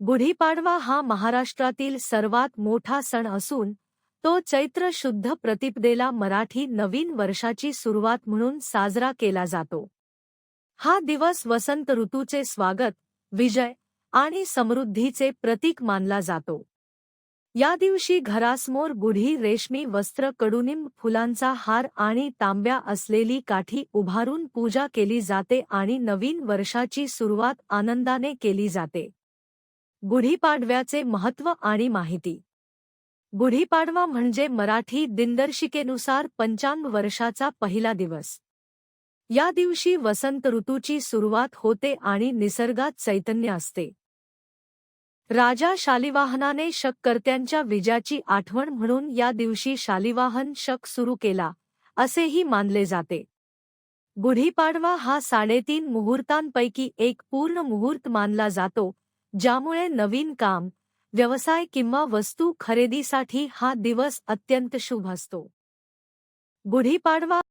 गुढीपाडवा हा महाराष्ट्रातील सर्वात मोठा सण असून तो चैत्र शुद्ध प्रतिपदेला मराठी नवीन वर्षाची सुरुवात म्हणून साजरा केला जातो. हा दिवस वसंत ऋतूचे स्वागत, विजय आणि समृद्धीचे प्रतीक मानला जातो. या दिवशी घरासमोर गुढी, रेशमी वस्त्र, कडुनिंब फुलांचा हार आणि तांब्या असलेली काठी उभारून पूजा केली जाते आणि नवीन वर्षाची सुरुवात आनंदाने केली जाते. गुढीपाडव्याचे महत्त्व आणि माहिती. गुढीपाडवा म्हणजे मराठी दिनदर्शिकेनुसार पंचांग वर्षाचा पहिला दिवस. या दिवशी वसंत ऋतूची सुरुवात होते आणि निसर्गात चैतन्य असते. राजा शालिवाहनाने शककर्त्यांच्या विजयाची आठवण म्हणून या दिवशी शालिवाहन शक सुरू केला, असेही मानले जाते. गुढीपाडवा हा 3.5 मुहूर्तांपैकी एक पूर्ण मुहूर्त मानला जातो, ज्यामुळे नवीन काम, व्यवसाय किंवा वस्तू खरेदीसाठी हा दिवस अत्यंत शुभ असतो. गुढीपाडवा